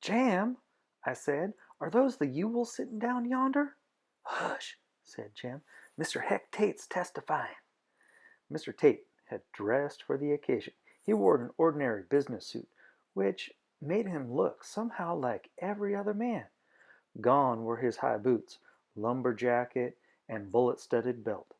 Jam, I said, are those the Ewells sitting down yonder? Hush, said Jim. Mr. Heck Tate's testifying. Mr. Tate had dressed for the occasion. He wore an ordinary business suit, which made him look somehow like every other man. Gone were his high boots, lumber jacket, and bullet-studded belt.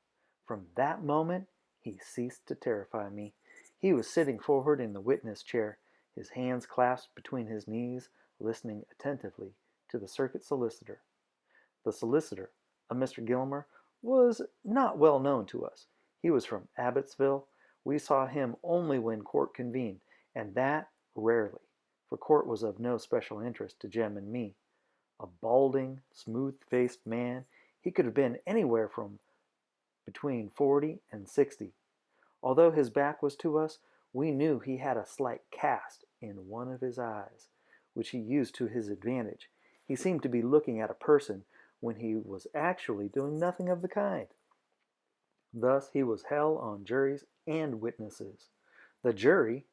From that moment he ceased to terrify me. He was sitting forward in the witness chair, his hands clasped between his knees, listening attentively to the circuit solicitor. The solicitor, a Mr. Gilmer, was not well known to us. He was from Abbotsville. We saw him only when court convened, and that rarely, for court was of no special interest to Jem and me. A balding, smooth-faced man, he could have been anywhere from between 40 and 60. Although his back was to us, we knew he had a slight cast in one of his eyes, which he used to his advantage. He seemed to be looking at a person when he was actually doing nothing of the kind. Thus he was hell on juries and witnesses. The jury,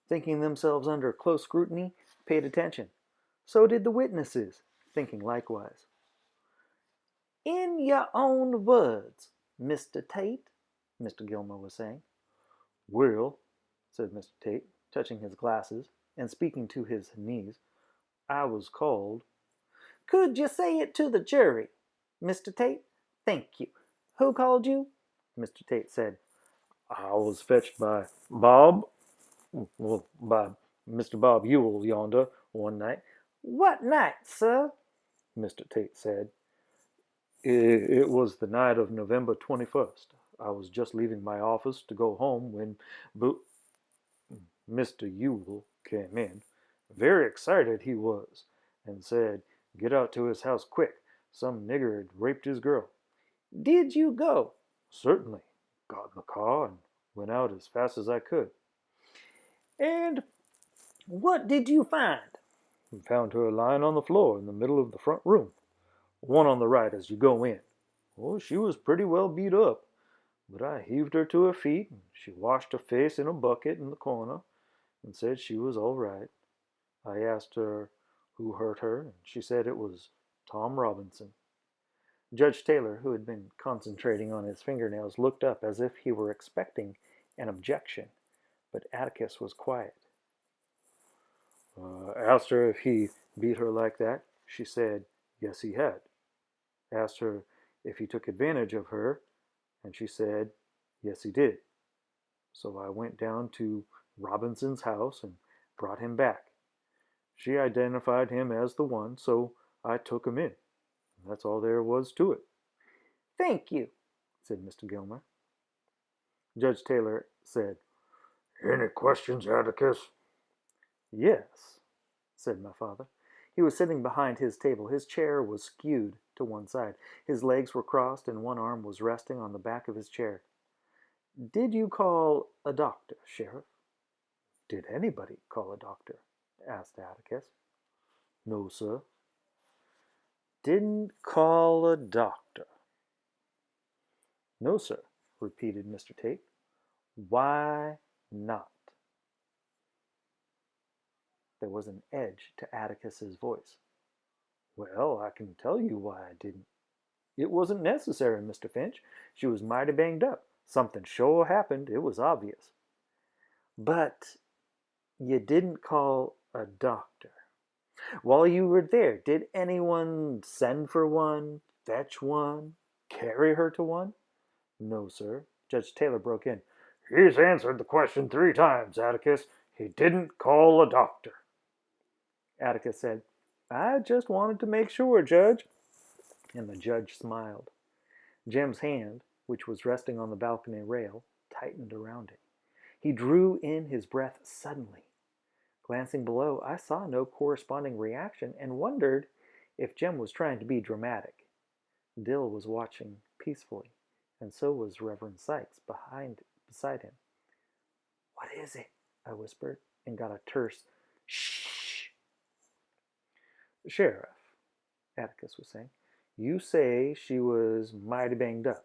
thinking themselves under close scrutiny, paid attention. So did the witnesses, thinking likewise. In your own words, Mr. Tate, Mr. Gilmer was saying. Well, said Mr. Tate, touching his glasses and speaking to his knees, I was called. Could you say it to the jury, Mr. Tate? Thank you. Who called you? Mr. Tate said, I was fetched by Bob, by Mr. Bob Ewell yonder one night. What night, sir? Mr. Tate said. It was the night of November 21st. I was just leaving my office to go home when Mr. Ewell came in. Very excited he was, and said, get out to his house quick. Some nigger had raped his girl. Did you go? Certainly. Got in the car and went out as fast as I could. And what did you find? We found her lying on the floor in the middle of the front room, one on the right as you go in. Oh, she was pretty well beat up, but I heaved her to her feet, and she washed her face in a bucket in the corner and said she was all right. I asked her who hurt her, and she said it was Tom Robinson. Judge Taylor, who had been concentrating on his fingernails, looked up as if he were expecting an objection, but Atticus was quiet. Asked her if he beat her like that. She said, yes, he had. Asked her if he took advantage of her, and she said, yes, he did. So I went down to Robinson's house and brought him back. She identified him as the one, so I took him in. That's all there was to it. Thank you, said Mr. Gilmer. Judge Taylor said, any questions, Atticus? Yes, said my father. He was sitting behind his table. His chair was skewed to one side. His legs were crossed, and one arm was resting on the back of his chair. Did you call a doctor, Sheriff? Did anybody call a doctor? Asked Atticus. No, sir. Didn't call a doctor. No, sir, repeated Mr. Tate. Why not? There was an edge to Atticus's voice. Well, I can tell you why I didn't. It wasn't necessary, Mr. Finch. She was mighty banged up. Something sure happened. It was obvious. But you didn't call a doctor. While you were there, did anyone send for one, fetch one, carry her to one? No, sir. Judge Taylor broke in. He's answered the question 3 times, Atticus. He didn't call a doctor. Atticus said, I just wanted to make sure, Judge. And the judge smiled. Jem's hand, which was resting on the balcony rail, tightened around it. He drew in his breath suddenly. Glancing below, I saw no corresponding reaction and wondered if Jem was trying to be dramatic. Dill was watching peacefully, and so was Reverend Sykes beside him. What is it? I whispered, and got a terse shh. Sheriff, Atticus was saying, you say she was mighty banged up.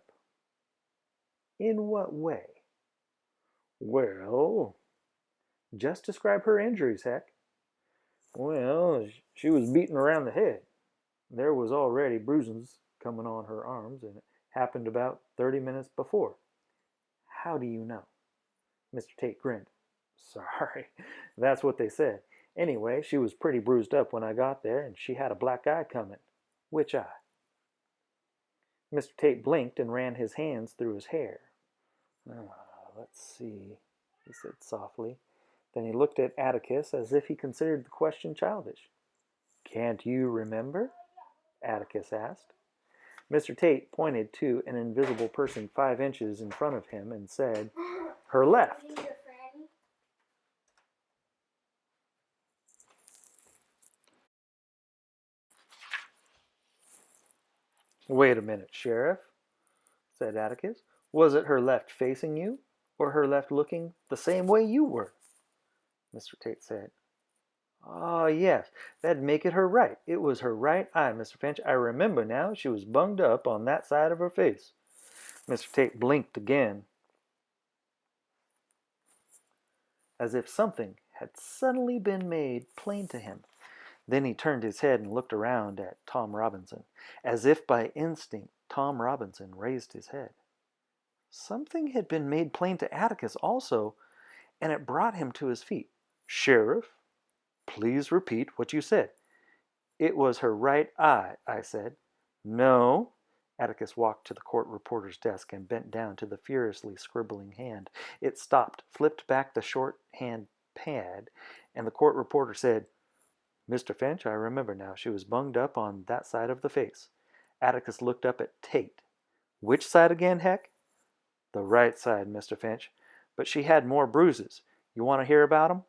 In what way? Well, just describe her injuries, Heck. Well, she was beaten around the head. There was already bruises coming on her arms, and it happened about 30 minutes before. How do you know? Mr. Tate grinned. Sorry, that's what they said. Anyway, she was pretty bruised up when I got there, and she had a black eye coming. Which eye? Mr. Tate blinked and ran his hands through his hair. Let's see, he said softly. Then he looked at Atticus as if he considered the question childish. Can't you remember? Atticus asked. Mr. Tate pointed to an invisible person 5 inches in front of him and said, Her left. Wait a minute, Sheriff, said Atticus. Was it her left facing you, or her left looking the same way you were? Mr. Tate said, Oh, yes, that'd make it her right. It was her right eye, Mr. Finch. I remember now. She was bunged up on that side of her face. Mr. Tate blinked again, as if something had suddenly been made plain to him. Then he turned his head and looked around at Tom Robinson. As if by instinct, Tom Robinson raised his head. Something had been made plain to Atticus also, and it brought him to his feet. Sheriff, please repeat what you said. It was her right eye, I said. No. Atticus walked to the court reporter's desk and bent down to the furiously scribbling hand. It stopped, flipped back the shorthand pad, and the court reporter said, Mr. Finch, I remember now. She was bunged up on that side of the face. Atticus looked up at Tate. Which side again, Heck? The right side, Mr. Finch. But she had more bruises. You want to hear about them?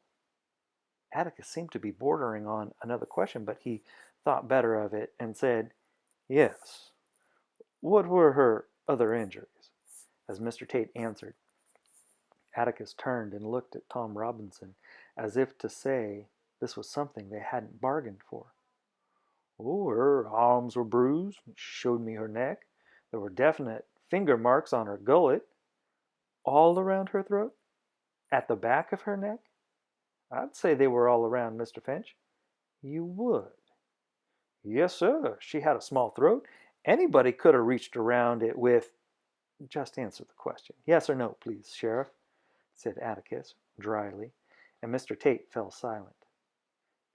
Atticus seemed to be bordering on another question, but he thought better of it and said, Yes. What were her other injuries? As Mr. Tate answered, Atticus turned and looked at Tom Robinson as if to say this was something they hadn't bargained for. Oh, her arms were bruised. She showed me her neck. There were definite finger marks on her gullet. All around her throat? At the back of her neck? I'd say they were all around, Mr. Finch. You would? Yes, sir. She had a small throat. Anybody could have reached around it with... Just answer the question. Yes or no, please, Sheriff, said Atticus dryly, and Mr. Tate fell silent.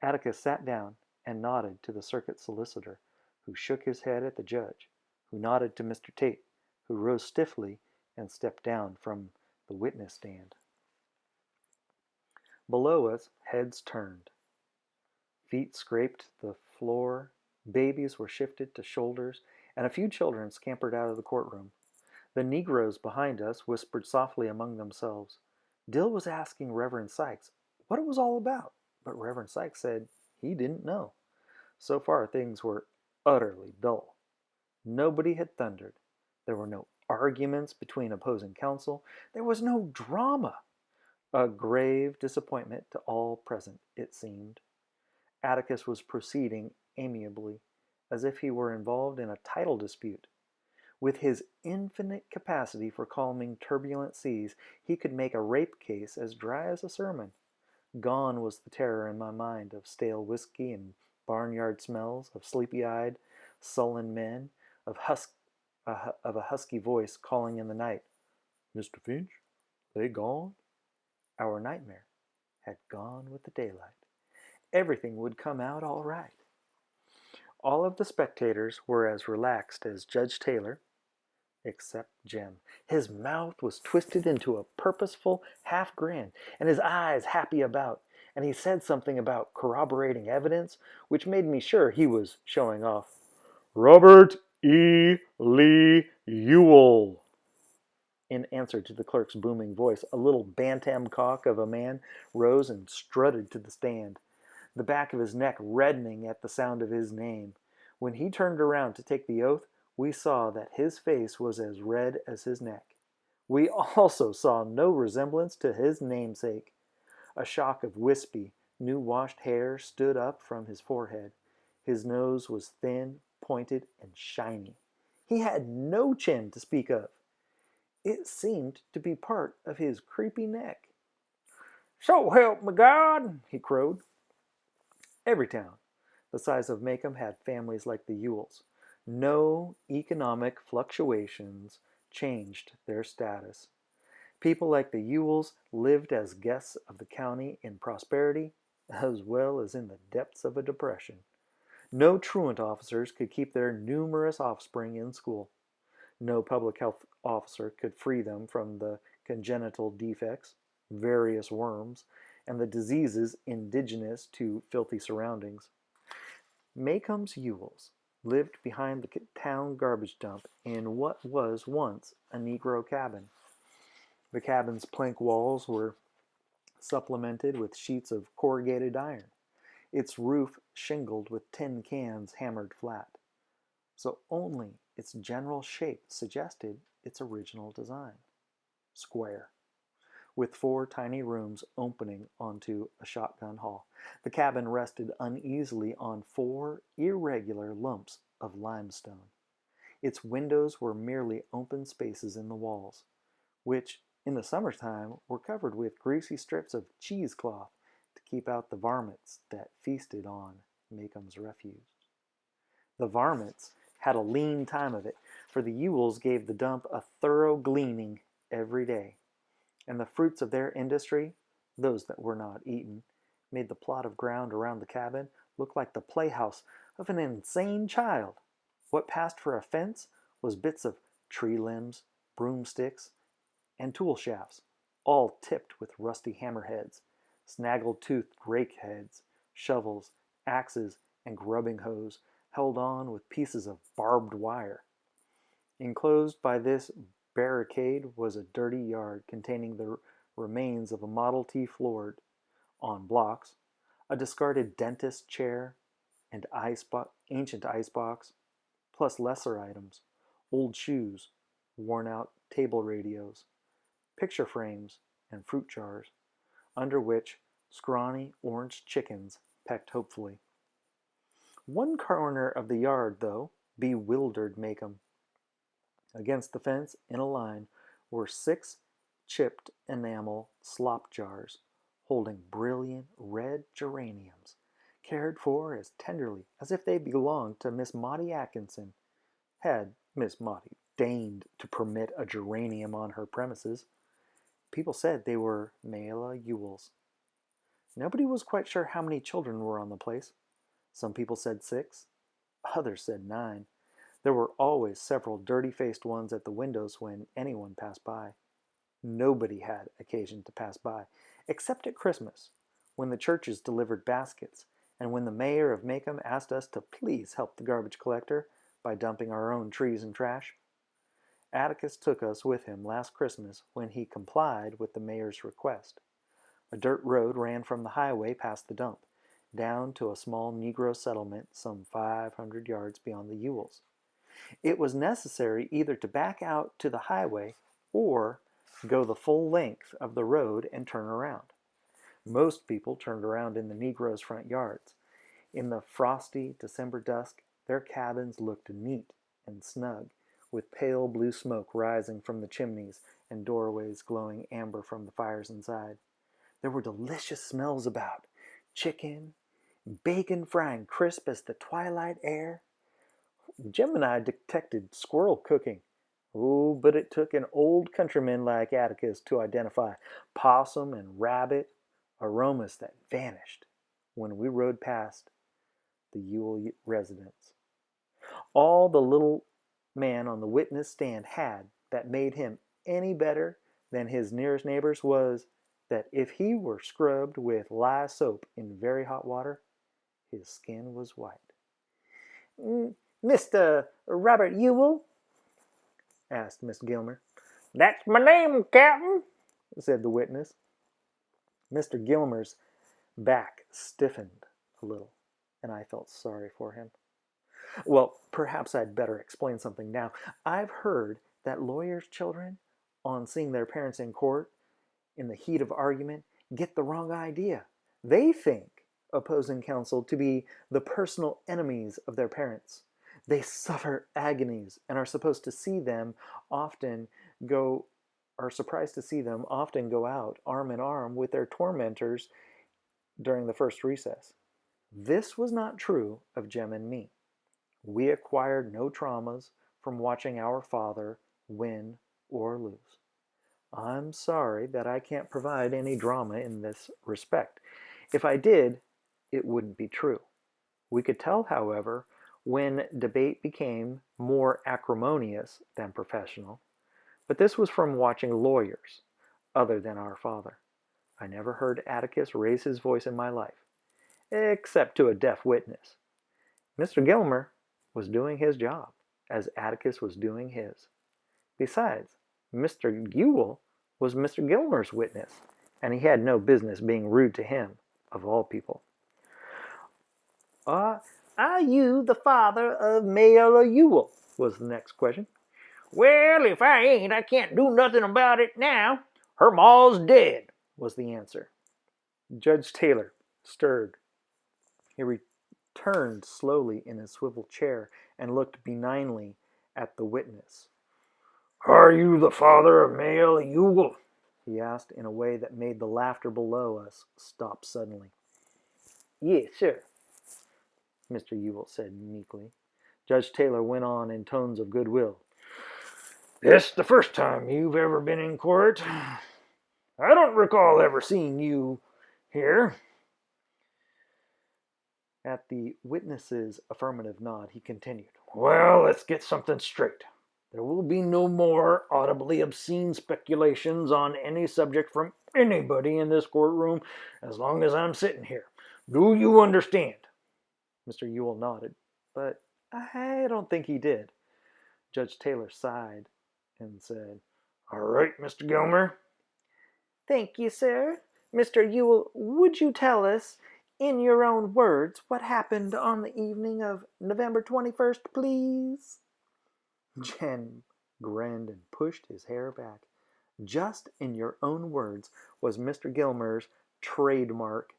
Atticus sat down and nodded to the circuit solicitor, who shook his head at the judge, who nodded to Mr. Tate, who rose stiffly and stepped down from the witness stand. Below us, heads turned. Feet scraped the floor, babies were shifted to shoulders, and a few children scampered out of the courtroom. The Negroes behind us whispered softly among themselves. Dill was asking Reverend Sykes what it was all about, but Reverend Sykes said he didn't know. So far, things were utterly dull. Nobody had thundered. There were no arguments between opposing counsel. There was no drama. A grave disappointment to all present, it seemed. Atticus was proceeding amiably, as if he were involved in a title dispute. With his infinite capacity for calming turbulent seas, he could make a rape case as dry as a sermon. Gone was the terror in my mind of stale whiskey and barnyard smells, of sleepy-eyed, sullen men, of a husky voice calling in the night, Mr. Finch, they gone? Our nightmare had gone with the daylight. Everything would come out all right. All of the spectators were as relaxed as Judge Taylor, except Jim. His mouth was twisted into a purposeful half grin, and his eyes happy about, and he said something about corroborating evidence, which made me sure he was showing off. Robert E. Lee Ewell. In answer to the clerk's booming voice, a little bantam cock of a man rose and strutted to the stand, the back of his neck reddening at the sound of his name. When he turned around to take the oath, we saw that his face was as red as his neck. We also saw no resemblance to his namesake. A shock of wispy, new-washed hair stood up from his forehead. His nose was thin, pointed, and shiny. He had no chin to speak of. It seemed to be part of his creepy neck. So help me God, he crowed. Every town the size of Macomb had families like the Ewells. No economic fluctuations changed their status. People like the Ewells lived as guests of the county in prosperity as well as in the depths of a depression. No truant officers could keep their numerous offspring in school. No public health officer could free them from the congenital defects, various worms, and the diseases indigenous to filthy surroundings. Macomb's Ewells lived behind the town garbage dump in what was once a Negro cabin. The cabin's plank walls were supplemented with sheets of corrugated iron, its roof shingled with tin cans hammered flat, so only its general shape suggested its original design. Square, with 4 tiny rooms opening onto a shotgun hall. The cabin rested uneasily on 4 irregular lumps of limestone. Its windows were merely open spaces in the walls, which in the summertime were covered with greasy strips of cheesecloth to keep out the varmints that feasted on Macomb's refuse. The varmints had a lean time of it, for the Ewells gave the dump a thorough gleaning every day, and the fruits of their industry, those that were not eaten, made the plot of ground around the cabin look like the playhouse of an insane child. What passed for a fence was bits of tree limbs, broomsticks, and tool shafts, all tipped with rusty hammerheads, snaggle-toothed rake heads, shovels, axes, and grubbing hoes held on with pieces of barbed wire. Enclosed by this barricade was a dirty yard containing the remains of a Model T floored, on blocks, a discarded dentist chair, and ancient icebox, plus lesser items, old shoes, worn-out table radios, picture frames, and fruit jars, under which scrawny orange chickens pecked hopefully. One corner of the yard, though, bewildered Macomb. Against the fence, in a line, were 6 chipped enamel slop jars holding brilliant red geraniums, cared for as tenderly as if they belonged to Miss Maudie Atkinson, had Miss Maudie deigned to permit a geranium on her premises. People said they were Mela Ewells. Nobody was quite sure how many children were on the place. Some people said 6, others said 9. There were always several dirty-faced ones at the windows when anyone passed by. Nobody had occasion to pass by, except at Christmas, when the churches delivered baskets, and when the mayor of Macomb asked us to please help the garbage collector by dumping our own trees and trash. Atticus took us with him last Christmas when he complied with the mayor's request. A dirt road ran from the highway past the dump, down to a small Negro settlement some 500 yards beyond the Ewells. It was necessary either to back out to the highway or go the full length of the road and turn around. Most people turned around in the Negroes' front yards. In the frosty December dusk, their cabins looked neat and snug, with pale blue smoke rising from the chimneys and doorways glowing amber from the fires inside. There were delicious smells about, chicken, bacon frying crisp as the twilight air. Jim and I detected squirrel cooking. Oh, but it took an old countryman like Atticus to identify possum and rabbit, aromas that vanished when we rode past the Ewell residence. All the little man on the witness stand had that made him any better than his nearest neighbors was that if he were scrubbed with lye soap in very hot water, his skin was white. "Mr. Robert Ewell?" asked Miss Gilmer. "That's my name, Captain," said the witness. Mr. Gilmer's back stiffened a little, and I felt sorry for him. Well, perhaps I'd better explain something now. I've heard that lawyers' children, on seeing their parents in court, in the heat of argument, get the wrong idea. They think opposing counsel to be the personal enemies of their parents. They suffer agonies and are supposed to see them often go are surprised to see them often go out arm in arm with their tormentors during the first recess. This was not true of Jem and me. We acquired no traumas from watching our father win or lose. I'm sorry that I can't provide any drama in this respect. If I did, it wouldn't be true. We could tell, however, when debate became more acrimonious than professional, but this was from watching lawyers other than our father. I never heard Atticus raise his voice in my life, except to a deaf witness. Mr. Gilmer was doing his job, as Atticus was doing his. Besides, Mr. Ewell was Mr. Gilmer's witness, and he had no business being rude to him, of all people. Are you the father of Mayella Ewell? Was the next question. Well, if I ain't, I can't do nothing about it now. Her ma's dead, was the answer. Judge Taylor stirred. He returned slowly in his swivel chair and looked benignly at the witness. Are you the father of Mayella Ewell? He asked in a way that made the laughter below us stop suddenly. Yes, sir, Mr. Ewell said meekly. Judge Taylor went on in tones of goodwill. This the first time you've ever been in court. I don't recall ever seeing you here. At the witness's affirmative nod, he continued. Well, let's get something straight. There will be no more audibly obscene speculations on any subject from anybody in this courtroom as long as I'm sitting here. Do you understand? Mr. Ewell nodded, but I don't think he did. Judge Taylor sighed and said, All right, Mr. Gilmer. Thank you, sir. Mr. Ewell, would you tell us, in your own words, what happened on the evening of November 21st, please? Jen grinned and pushed his hair back. Just in your own words was Mr. Gilmer's trademark.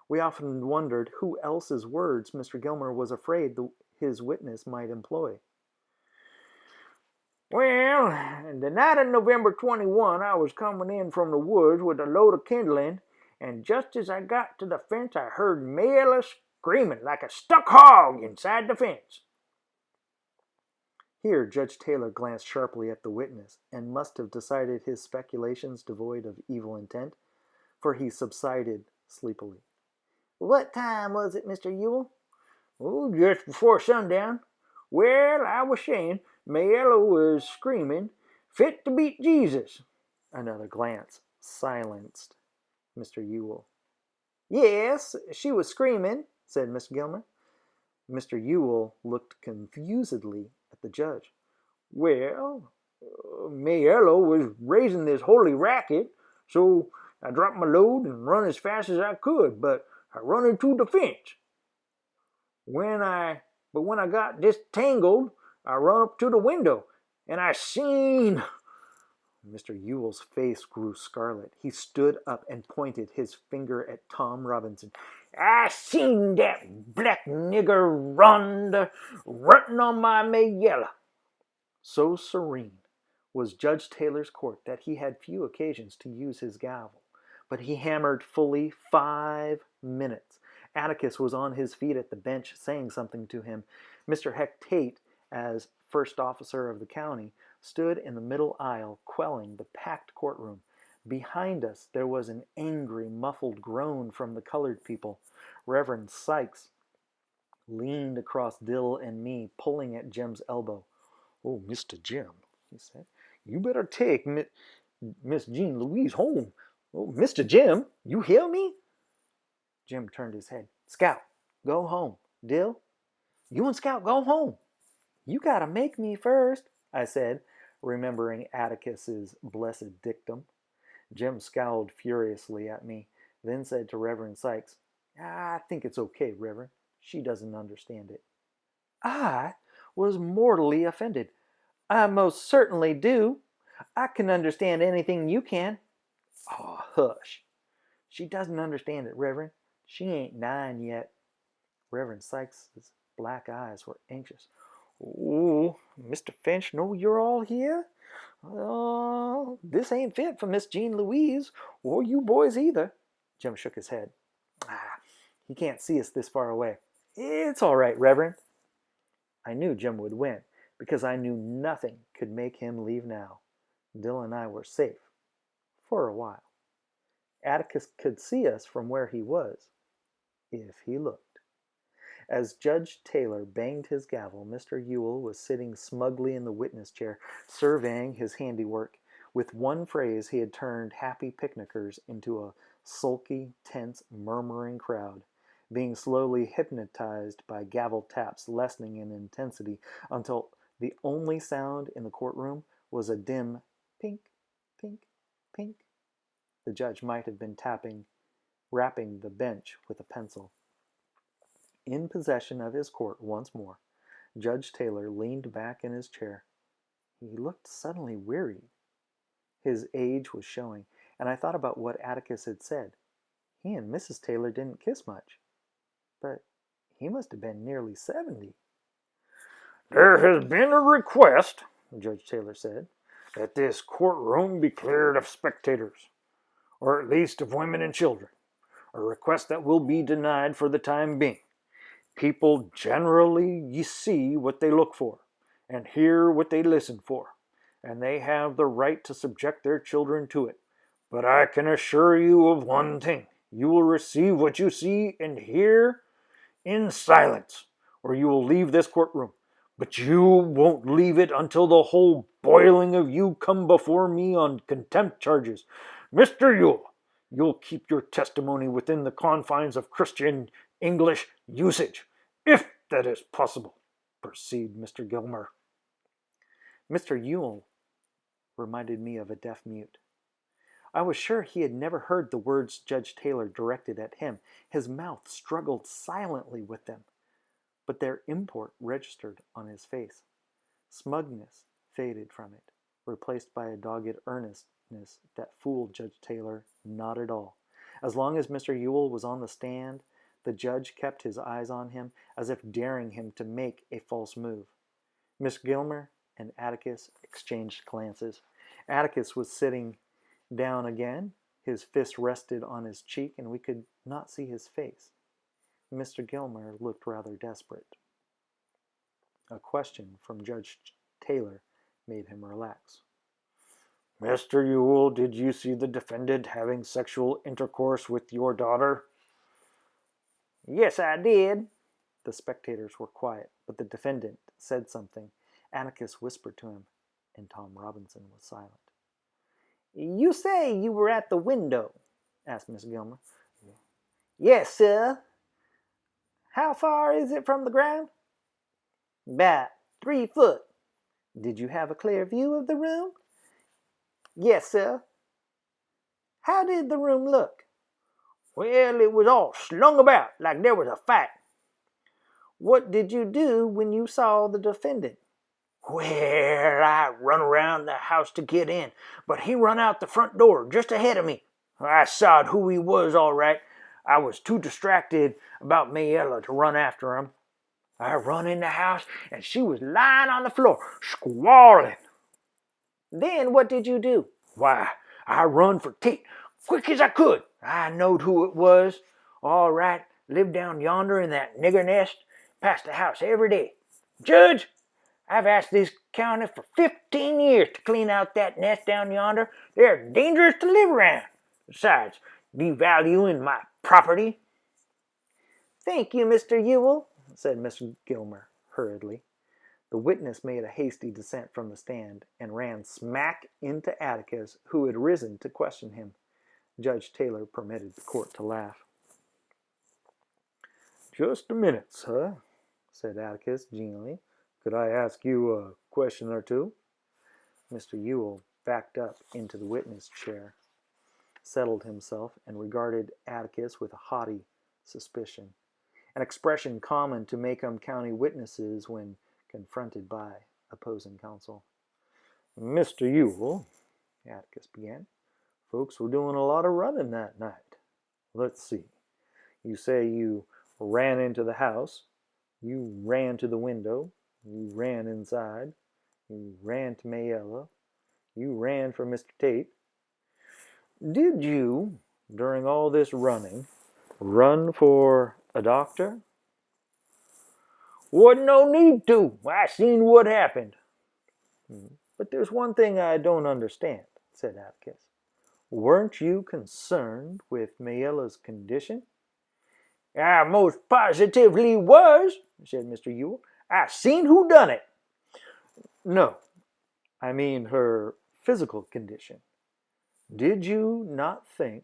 We often wondered who else's words Mr. Gilmer was afraid his witness might employ. Well, the night of November 21, I was coming in from the woods with a load of kindling, and just as I got to the fence, I heard Mayella screaming like a stuck hog inside the fence. Here Judge Taylor glanced sharply at the witness, and must have decided his speculations devoid of evil intent, for he subsided sleepily. What time was it, Mr. Ewell? Oh, just before sundown. Well, I was saying, Mayella was screaming, fit to beat Jesus. Another glance silenced Mr. Ewell. Yes, she was screaming, said Miss Gilmer. Mr. Ewell looked confusedly at the judge. Well, Mayella was raising this holy racket, so I dropped my load and run as fast as I could, but I run into the fence. When I got disentangled, I run up to the window, and I seen... Mr. Ewell's face grew scarlet. He stood up and pointed his finger at Tom Robinson. I seen that black nigger running on my Mayella. So serene was Judge Taylor's court that he had few occasions to use his gavel, but he hammered fully 5 minutes. Atticus was on his feet at the bench saying something to him. Mr. Heck Tate, as first officer of the county, stood in the middle aisle quelling the packed courtroom. Behind us there was an angry, muffled groan from the colored people. Reverend Sykes leaned across Dill and me, pulling at Jim's elbow. Oh, Mr. Jim, he said, you better take Miss Jean Louise home. Oh, Mr. Jim, you hear me? Jim turned his head. Scout, go home. Dill, you and Scout go home. You gotta make me first, I said, remembering Atticus's blessed dictum. Jim scowled furiously at me, then said to Reverend Sykes, I think it's okay, Reverend. She doesn't understand it. I was mortally offended. I most certainly do. I can understand anything you can. Oh, hush. She doesn't understand it, Reverend. She ain't 9 yet. Reverend Sykes' black eyes were anxious. Oh, Mr. Finch, know you're all here? This ain't fit for Miss Jean Louise, or you boys either. Jim shook his head. He can't see us this far away. It's all right, Reverend. I knew Jim would win, because I knew nothing could make him leave now. Dill and I were safe. For a while. Atticus could see us from where he was, if he looked. As Judge Taylor banged his gavel, Mr. Ewell was sitting smugly in the witness chair, surveying his handiwork. With one phrase, he had turned happy picnickers into a sulky, tense, murmuring crowd, being slowly hypnotized by gavel taps lessening in intensity until the only sound in the courtroom was a dim pink, pink, pink. The judge might have been rapping the bench with a pencil. In possession of his court once more, Judge Taylor leaned back in his chair. He looked suddenly wearied. His age was showing, and I thought about what Atticus had said. He and Mrs. Taylor didn't kiss much, but he must have been nearly 70. "There has been a request," Judge Taylor said, "that this courtroom be cleared of spectators, or at least of women and children. A request that will be denied for the time being. People generally see what they look for, and hear what they listen for, and they have the right to subject their children to it. But I can assure you of one thing. You will receive what you see and hear in silence, or you will leave this courtroom. But you won't leave it until the whole boiling of you come before me on contempt charges. Mr. Ewell, you'll keep your testimony within the confines of Christian English usage, if that is possible. Proceed, Mr. Gilmer." Mr. Ewell reminded me of a deaf mute. I was sure he had never heard the words Judge Taylor directed at him. His mouth struggled silently with them, but their import registered on his face. Smugness faded from it, replaced by a dogged earnestness that fooled Judge Taylor not at all. As long as Mr. Ewell was on the stand, the judge kept his eyes on him, as if daring him to make a false move. Miss Gilmer and Atticus exchanged glances. Atticus was sitting down again. His fist rested on his cheek, and we could not see his face. Mr. Gilmer looked rather desperate. A question from Judge Taylor made him relax. "Mr. Ewell, did you see the defendant having sexual intercourse with your daughter?" "Yes, I did." The spectators were quiet, but the defendant said something. Atticus whispered to him, and Tom Robinson was silent. "You say you were at the window?" asked Miss Gilmer. "Yes, sir." "How far is it from the ground?" "About 3 foot." "Did you have a clear view of the room?" "Yes, sir." "How did the room look?" "Well, it was all slung about like there was a fight." "What did you do when you saw the defendant?" "Well, I run around the house to get in, but he run out the front door just ahead of me. I sawed who he was all right. I was too distracted about Mayella to run after him. I run in the house, and she was lying on the floor, squalling." "Then what did you do?" "Why, I run for Tate, quick as I could. I knowed who it was. All right, lived down yonder in that nigger nest. Past the house every day. Judge, I've asked this county for 15 years to clean out that nest down yonder. They're dangerous to live around. Besides, devaluing my property." "Thank you, Mr. Ewell," said Miss Gilmer hurriedly. The witness made a hasty descent from the stand and ran smack into Atticus, who had risen to question him. Judge Taylor permitted the court to laugh. "Just a minute, sir," said Atticus genially. "Could I ask you a question or two?" Mr. Ewell backed up into the witness chair, settled himself, and regarded Atticus with a haughty suspicion, an expression common to Macomb County witnesses when confronted by opposing counsel. "Mr. Ewell," Atticus began, "folks were doing a lot of running that night. Let's see. You say you ran into the house. You ran to the window. You ran inside. You ran to Mayella. You ran for Mr. Tate. Did you, during all this running, Run for a doctor? Wasn't no need to. I seen what happened. But there's one thing I don't understand, said Atticus. Weren't you concerned with Mayella's condition? I most positively was, said Mr. Ewell. I seen who done it. No, I mean her physical condition. Did you not think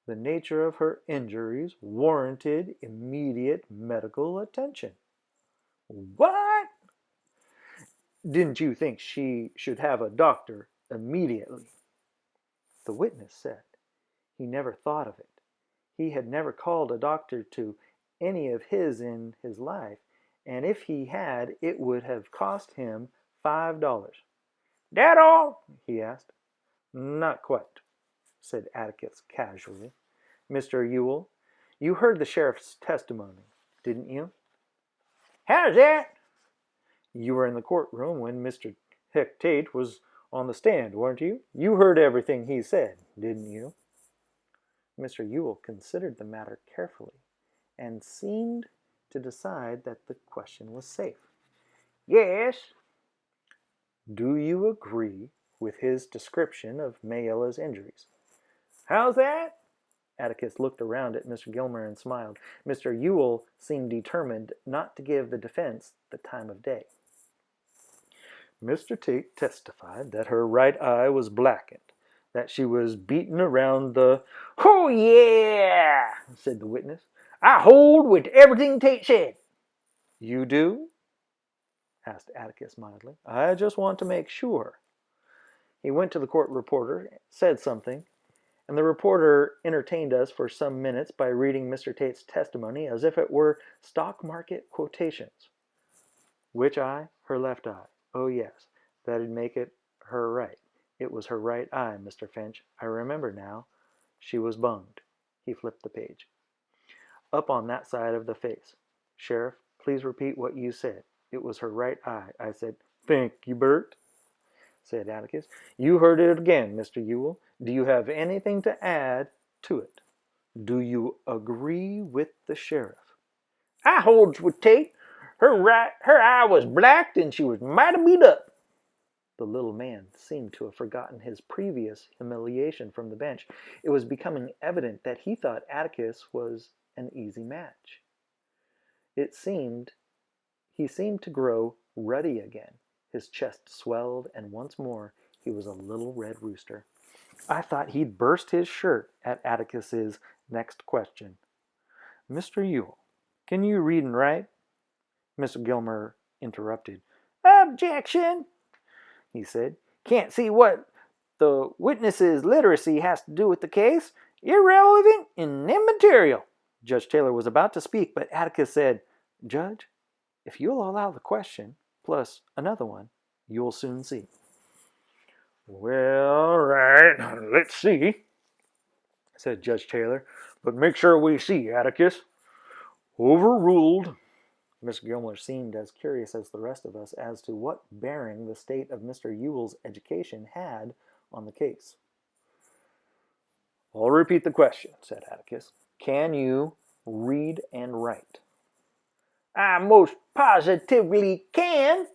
the nature of her injuries warranted immediate medical attention? What? Didn't you think she should have a doctor immediately? The witness said he never thought of it. He had never called a doctor to any of his in his life, and if he had, it would have cost him $5. That all? He asked. Not quite, said Atticus casually. Mr. Ewell, you heard the sheriff's testimony, didn't you? How's that? You were in the courtroom when Mr. Heck Tate was on the stand, weren't you? You heard everything he said, didn't you? Mr. Ewell considered the matter carefully and seemed to decide that the question was safe. Yes. Do you agree with his description of Mayella's injuries? How's that? Atticus looked around at Mr. Gilmer and smiled. Mr. Ewell seemed determined not to give the defense the time of day. Mr. Tate testified that her right eye was blackened, that she was beaten around the... Oh, yeah, said the witness. I hold with everything Tate said. You do? Asked Atticus mildly. I just want to make sure. He went to the court reporter, said something, and the reporter entertained us for some minutes by reading Mr. Tate's testimony as if it were stock market quotations. Which eye? Her left eye. Oh, yes, that'd make it her right. It was her right eye, Mr. Finch. I remember now. She was bunged. He flipped the page. Up on that side of the face. Sheriff, please repeat what you said. It was her right eye. I said, thank you, Bert, said Atticus. You heard it again, Mr. Ewell. Do you have anything to add to it? Do you agree with the sheriff? I holds with Tate. Her eye was blacked and she was mighty beat up. The little man seemed to have forgotten his previous humiliation from the bench. It was becoming evident that he thought Atticus was an easy match. He seemed to grow ruddy again. His chest swelled, and once more he was a little red rooster. I thought he'd burst his shirt at Atticus's next question. Mr. Ewell, can you read and write? Mr. Gilmer interrupted. Objection, he said. Can't see what the witness's literacy has to do with the case. Irrelevant and immaterial. Judge Taylor was about to speak, but Atticus said, Judge, if you'll allow the question, plus another one, you'll soon see. Well, right, let's see, said Judge Taylor. But make sure we see, Atticus. Overruled. Mr. Gilmer seemed as curious as the rest of us as to what bearing the state of Mr. Ewell's education had on the case. I'll repeat the question, said Atticus. Can you read and write? I most positively can.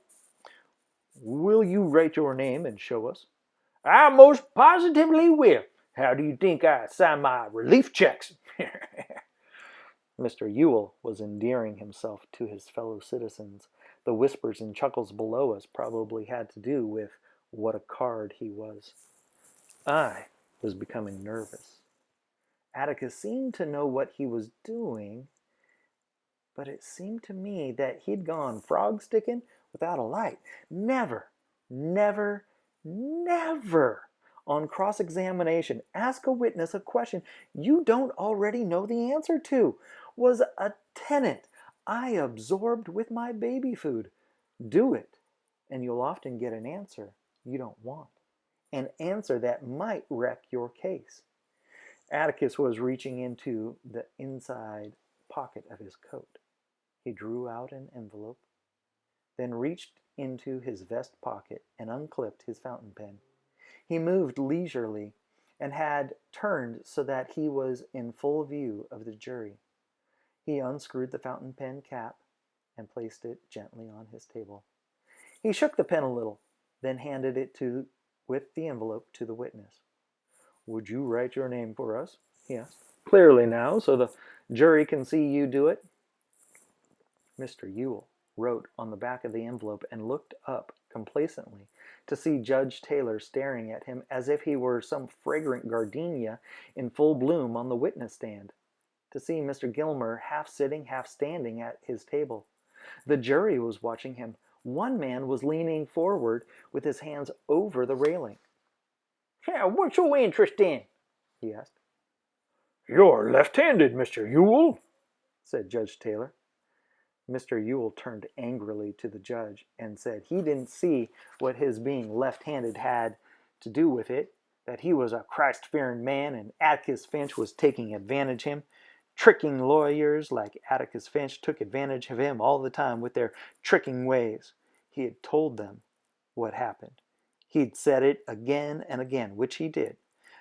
Will you write your name and show us? I most positively will. How do you think I sign my relief checks? Mr. Ewell was endearing himself to his fellow citizens. The whispers and chuckles below us probably had to do with what a card he was. I was becoming nervous. Atticus seemed to know what he was doing, but it seemed to me that he'd gone frog-sticking without a light. Never, never, never on cross-examination ask a witness a question you don't already know the answer to. Was a tenet I absorbed with my baby food. Do it, and you'll often get an answer you don't want. An answer that might wreck your case. Atticus was reaching into the inside pocket of his coat. He drew out an envelope, then reached into his vest pocket and unclipped his fountain pen. He moved leisurely and had turned so that he was in full view of the jury. He unscrewed the fountain pen cap and placed it gently on his table. He shook the pen a little, then handed it with the envelope to the witness. "Would you write your name for us?" he asked. "Clearly now, so the jury can see you do it." Mr. Ewell wrote on the back of the envelope and looked up complacently to see Judge Taylor staring at him as if he were some fragrant gardenia in full bloom on the witness stand, to see Mr. Gilmer half sitting, half standing at his table. The jury was watching him. One man was leaning forward with his hands over the railing. "Yeah, what's your interest in?" he asked. "You're left-handed, Mr. Ewell," said Judge Taylor. Mr. Ewell turned angrily to the judge and said he didn't see what his being left-handed had to do with it, that he was a Christ-fearing man and Atticus Finch was taking advantage of him. Tricking lawyers like Atticus Finch took advantage of him all the time with their tricking ways. He had told them what happened. He'd said it again and again, which he did.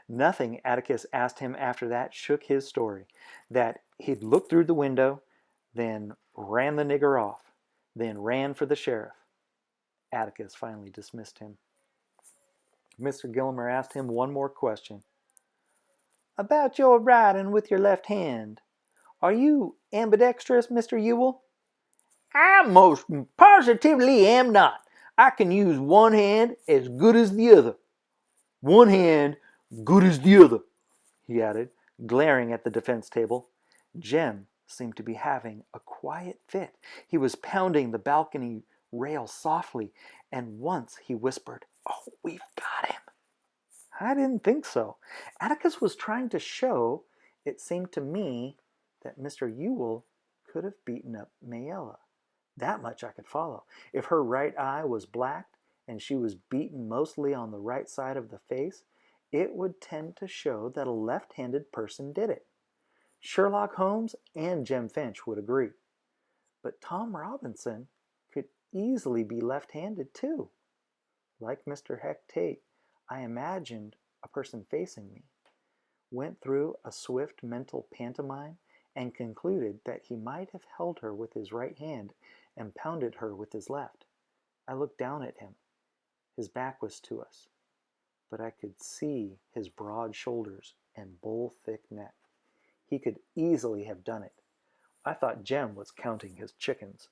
Nothing Atticus asked him after that shook his story. That he'd looked through the window, then ran the nigger off, then ran for the sheriff. Atticus finally dismissed him. Mr. Gilmer asked him one more question. "About your writing with your left hand. Are you ambidextrous, Mr. Ewell?" "I most positively am not. I can use one hand as good as the other. One hand good as the other," he added, glaring at the defense table. Jem seemed to be having a quiet fit. He was pounding the balcony rail softly, and once he whispered, "Oh, we've got him." I didn't think so. Atticus was trying to show, it seemed to me, that Mr. Ewell could have beaten up Mayella. That much I could follow. If her right eye was blacked and she was beaten mostly on the right side of the face, it would tend to show that a left-handed person did it. Sherlock Holmes and Jem Finch would agree. But Tom Robinson could easily be left-handed too. Like Mr. Heck Tate, I imagined a person facing me, went through a swift mental pantomime, and concluded that he might have held her with his right hand and pounded her with his left. I looked down at him. His back was to us, but I could see his broad shoulders and bull-thick neck. He could easily have done it. I thought Jem was counting his chickens.